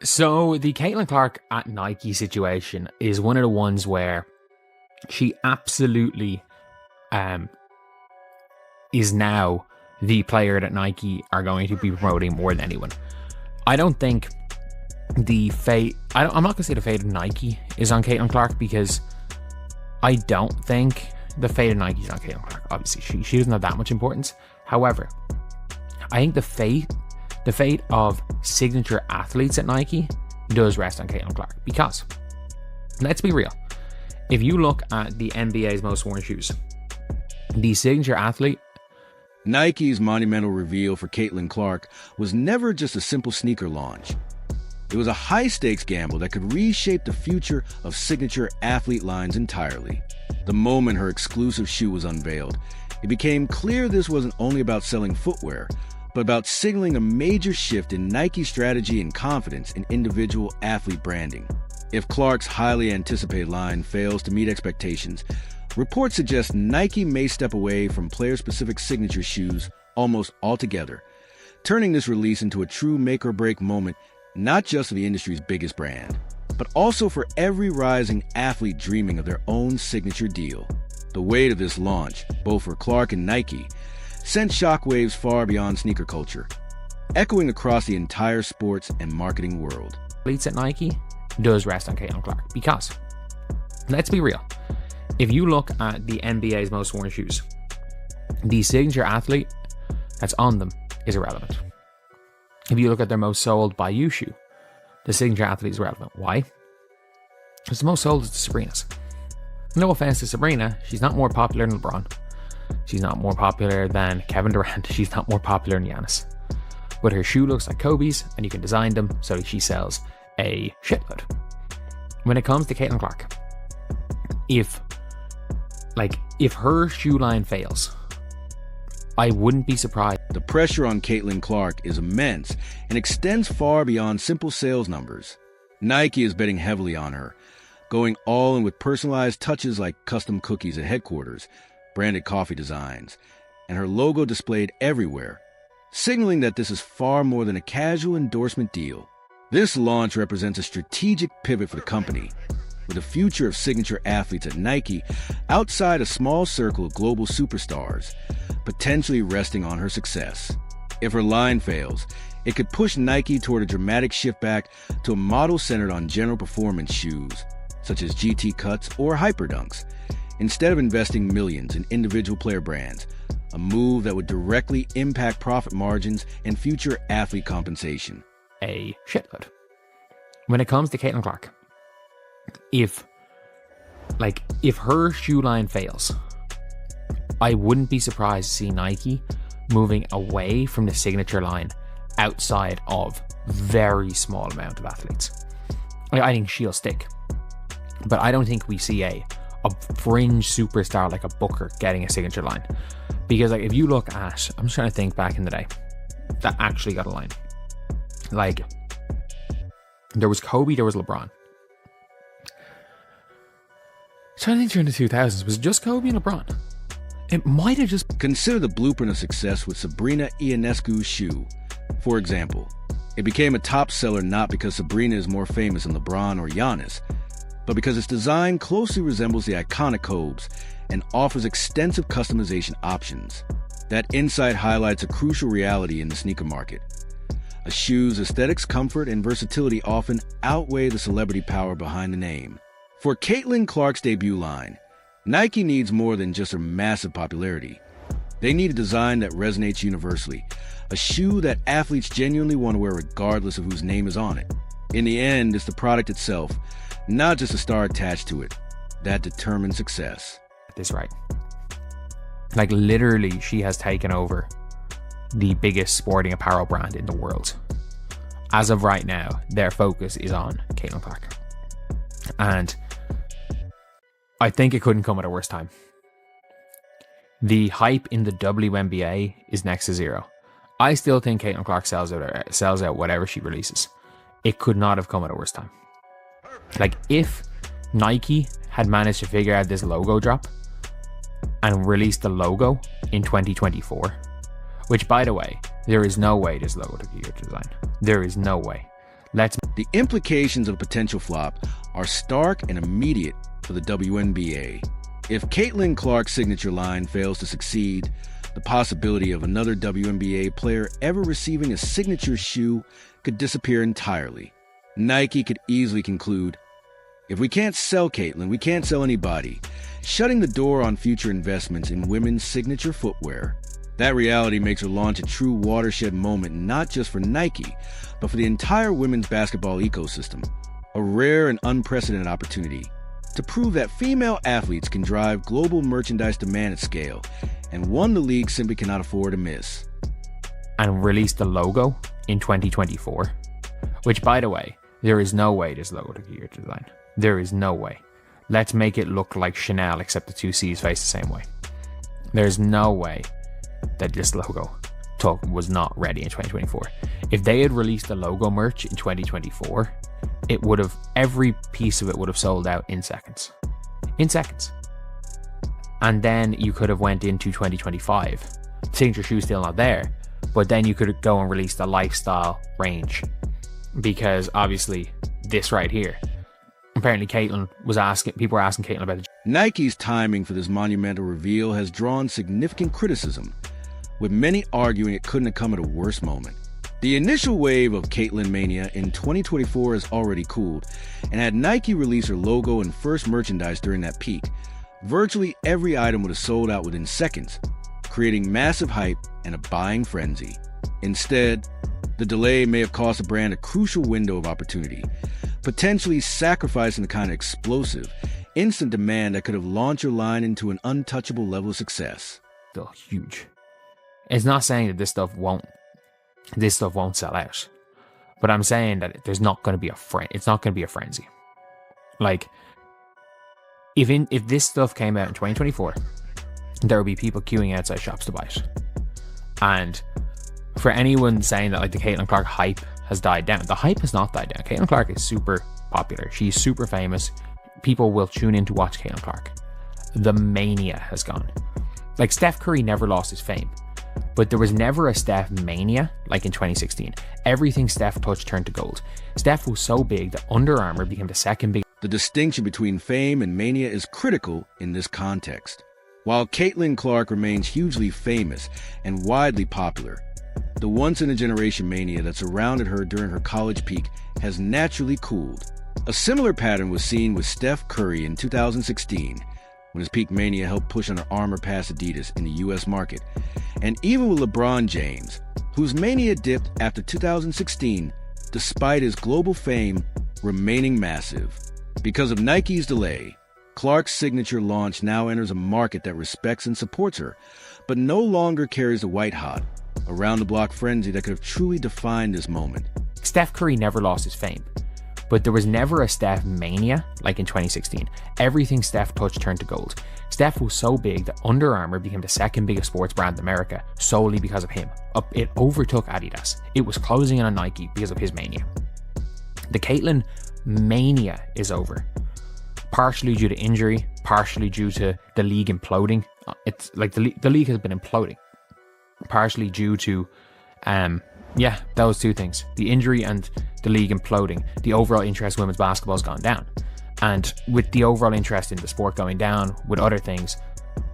So the Caitlin Clark at Nike situation is one of the ones where she absolutely is now the player that Nike are going to be promoting more than anyone. I don't think the fate... I'm not going to say the fate of Nike is on Caitlin Clark, because I don't think the fate of Nike is on Caitlin Clark. Obviously, she doesn't have that much importance. However, I think the fate of signature athletes at Nike does rest on Caitlin Clark, because, let's be real, if you look at the NBA's most worn shoes, the signature athlete... Nike's monumental reveal for Caitlin Clark was never just a simple sneaker launch. It was a high-stakes gamble that could reshape the future of signature athlete lines entirely. The moment her exclusive shoe was unveiled, it became clear this wasn't only about selling footwear, but about signaling a major shift in Nike's strategy and confidence in individual athlete branding. If Clark's highly anticipated line fails to meet expectations, reports suggest Nike may step away from player-specific signature shoes almost altogether, turning this release into a true make-or-break moment, not just for the industry's biggest brand, but also for every rising athlete dreaming of their own signature deal. The weight of this launch, both for Clark and Nike, sent shockwaves far beyond sneaker culture, echoing across the entire sports and marketing world. Athletes at Nike does rest on Caitlin Clark, because, let's be real, if you look at the NBA's most worn shoes, the signature athlete that's on them is irrelevant. If you look at their most sold by you shoe, the signature athlete is relevant. Why? Because the most sold is the Sabrinas. No offense to Sabrina, she's not more popular than LeBron. She's not more popular than Kevin Durant. She's not more popular than Giannis. But her shoe looks like Kobe's, and you can design them so she sells a shitload. When it comes to Caitlin Clark, if her shoe line fails, I wouldn't be surprised. The pressure on Caitlin Clark is immense and extends far beyond simple sales numbers. Nike is betting heavily on her, going all in with personalized touches like custom cookies at headquarters, branded coffee designs, and her logo displayed everywhere, signaling that this is far more than a casual endorsement deal. This launch represents a strategic pivot for the company, with the future of signature athletes at Nike outside a small circle of global superstars, potentially resting on her success. If her line fails, it could push Nike toward a dramatic shift back to a model centered on general performance shoes, such as GT Cuts or Hyperdunks, instead of investing millions in individual player brands, a move that would directly impact profit margins and future athlete compensation. A shitload. When it comes to Caitlin Clark, if her shoe line fails, I wouldn't be surprised to see Nike moving away from the signature line outside of very small amount of athletes. I think she'll stick, but I don't think we see a fringe superstar like a Booker getting a signature line, because if you look at, I'm just trying to think back in the day that actually got a line. There was Kobe, there was LeBron. Trying to think during the 2000s, was it just Kobe and LeBron? It might have just... Consider the blueprint of success with Sabrina Ionescu's shoe. For example, it became a top seller not because Sabrina is more famous than LeBron or Giannis, but because its design closely resembles the iconic Kobe's and offers extensive customization options. That insight highlights a crucial reality in the sneaker market. A shoe's aesthetics, comfort, and versatility often outweigh the celebrity power behind the name. For Caitlin Clark's debut line, Nike needs more than just her massive popularity. They need a design that resonates universally, a shoe that athletes genuinely want to wear regardless of whose name is on it. In the end, it's the product itself, not just a star attached to it, that determines success. This right. Literally, she has taken over the biggest sporting apparel brand in the world. As of right now, their focus is on Caitlin Clark. And I think it couldn't come at a worse time. The hype in the WNBA is next to zero. I still think Caitlin Clark sells out whatever she releases. It could not have come at a worse time. If Nike had managed to figure out this logo drop and released the logo in 2024, which, by the way, there is no way this logo took a year to design. There is no way. The implications of a potential flop are stark and immediate for the WNBA. If Caitlin Clark's signature line fails to succeed, the possibility of another WNBA player ever receiving a signature shoe could disappear entirely. Nike could easily conclude, if we can't sell Caitlin, we can't sell anybody, shutting the door on future investments in women's signature footwear. That reality makes her launch a true watershed moment not just for Nike, but for the entire women's basketball ecosystem, a rare and unprecedented opportunity to prove that female athletes can drive global merchandise demand at scale, and one the league simply cannot afford to miss. And release the logo in 2024, which, by the way, there is no way this logo took a year to design. There is no way. Let's make it look like Chanel, except the two C's face the same way. There's no way that this logo was not ready in 2024. If they had released the logo merch in 2024, it would have, every piece of it would have sold out in seconds. In seconds. And then you could have went into 2025. Signature shoe's still not there, but then you could go and release the lifestyle range. Because obviously, this right here, apparently people were asking Caitlin about it. Nike's timing for this monumental reveal has drawn significant criticism, with many arguing it couldn't have come at a worse moment. The initial wave of Caitlin mania in 2024 has already cooled, and had Nike released her logo and first merchandise during that peak, virtually every item would have sold out within seconds, creating massive hype and a buying frenzy. Instead, the delay may have cost the brand a crucial window of opportunity, potentially sacrificing the kind of explosive, instant demand that could have launched your line into an untouchable level of success. Still huge. It's not saying that this stuff won't sell out, but I'm saying that there's not going to be it's not going to be a frenzy. Like, if this stuff came out in 2024, there would be people queuing outside shops to buy it. And for anyone saying that like the Caitlin Clark hype has died down, the hype has not died down. Caitlin Clark is super popular. She's super famous. People will tune in to watch Caitlin Clark. The mania has gone. Like, Steph Curry never lost his fame, but there was never a Steph mania like in 2016. Everything Steph touched turned to gold. Steph was so big that Under Armour became the second biggest. The distinction between fame and mania is critical in this context. While Caitlin Clark remains hugely famous and widely popular, the once-in-a-generation mania that surrounded her during her college peak has naturally cooled. A similar pattern was seen with Steph Curry in 2016, when his peak mania helped push Under Armour past Adidas in the US market, and even with LeBron James, whose mania dipped after 2016, despite his global fame remaining massive. Because of Nike's delay, Clark's signature launch now enters a market that respects and supports her, but no longer carries the white-hot, around-the-block frenzy that could have truly defined this moment. Steph Curry never lost his fame, but there was never a Steph mania like in 2016. Everything Steph touched turned to gold. Steph was so big that Under Armour became the second biggest sports brand in America solely because of him. It overtook Adidas. It was closing in on Nike because of his mania. The Caitlin mania is over, partially due to injury, partially due to the league imploding. It's like the league has been imploding, partially due to those two things, the injury and the league imploding. The overall interest in women's basketball has gone down, and with the overall interest in the sport going down, with other things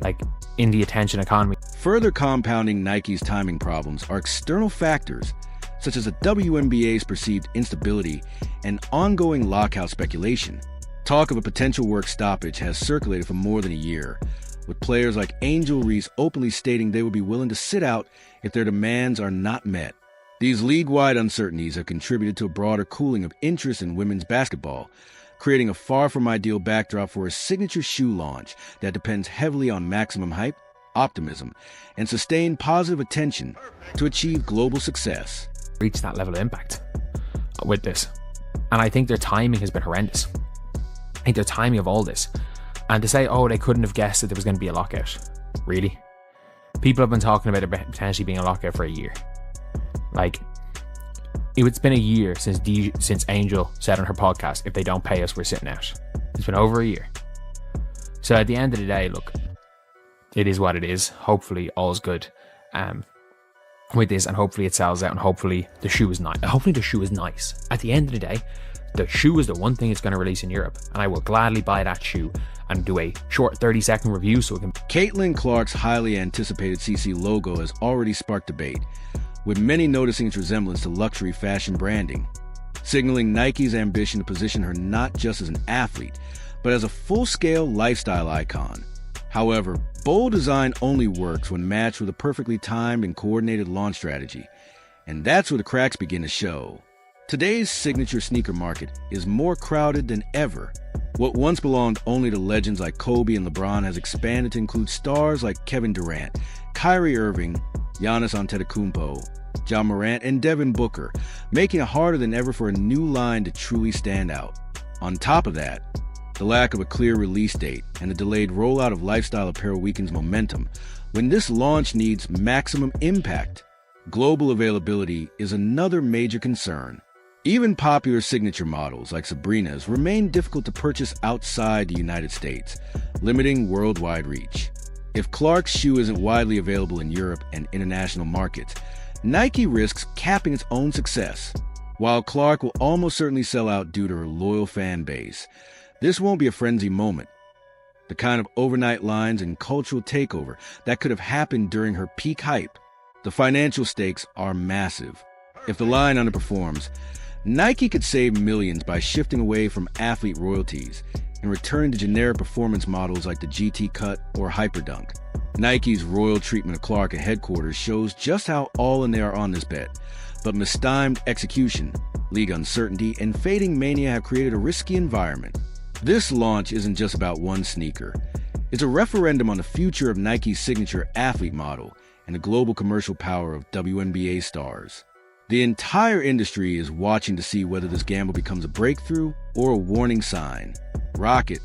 like in the attention economy. Further compounding Nike's timing problems are external factors such as the WNBA's perceived instability and ongoing lockout speculation. Talk of a potential work stoppage has circulated for more than a year, with players like Angel Reese openly stating they would be willing to sit out if their demands are not met. These league-wide uncertainties have contributed to a broader cooling of interest in women's basketball, creating a far from ideal backdrop for a signature shoe launch that depends heavily on maximum hype, optimism, and sustained positive attention to achieve global success. Reach that level of impact with this, and I think their timing has been horrendous. I think their timing of all this, and to say, oh, they couldn't have guessed that there was going to be a lockout. Really? People have been talking about it potentially being a lockout for a year. Like, it's been a year since Angel said on her podcast, if they don't pay us, we're sitting out. It's been over a year. So at the end of the day, look, it is what it is. Hopefully all's good. with this, and hopefully it sells out, and hopefully the shoe is nice. Hopefully the shoe is nice. At the end of the day, the shoe is the one thing it's going to release in Europe, and I will gladly buy that shoe and do a short 30-second review so it can... Caitlin Clark's highly anticipated CC logo has already sparked debate, with many noticing its resemblance to luxury fashion branding, signaling Nike's ambition to position her not just as an athlete, but as a full-scale lifestyle icon. However, bold design only works when matched with a perfectly timed and coordinated launch strategy, and that's where the cracks begin to show. Today's signature sneaker market is more crowded than ever. What once belonged only to legends like Kobe and LeBron has expanded to include stars like Kevin Durant, Kyrie Irving, Giannis Antetokounmpo, Ja Morant, and Devin Booker, making it harder than ever for a new line to truly stand out. On top of that, the lack of a clear release date and the delayed rollout of lifestyle apparel weakens momentum when this launch needs maximum impact. Global availability is another major concern. Even popular signature models like Sabrina's remain difficult to purchase outside the United States, limiting worldwide reach. If Clark's shoe isn't widely available in Europe and international markets, Nike risks capping its own success. While Clark will almost certainly sell out due to her loyal fan base, this won't be a frenzy moment. The kind of overnight lines and cultural takeover that could have happened during her peak hype. The financial stakes are massive. If the line underperforms, Nike could save millions by shifting away from athlete royalties and returning to generic performance models like the GT Cut or Hyperdunk. Nike's royal treatment of Clark at headquarters shows just how all in they are on this bet, but mistimed execution, league uncertainty, and fading mania have created a risky environment. This launch isn't just about one sneaker. It's a referendum on the future of Nike's signature athlete model and the global commercial power of WNBA stars. The entire industry is watching to see whether this gamble becomes a breakthrough or a warning sign. Rocket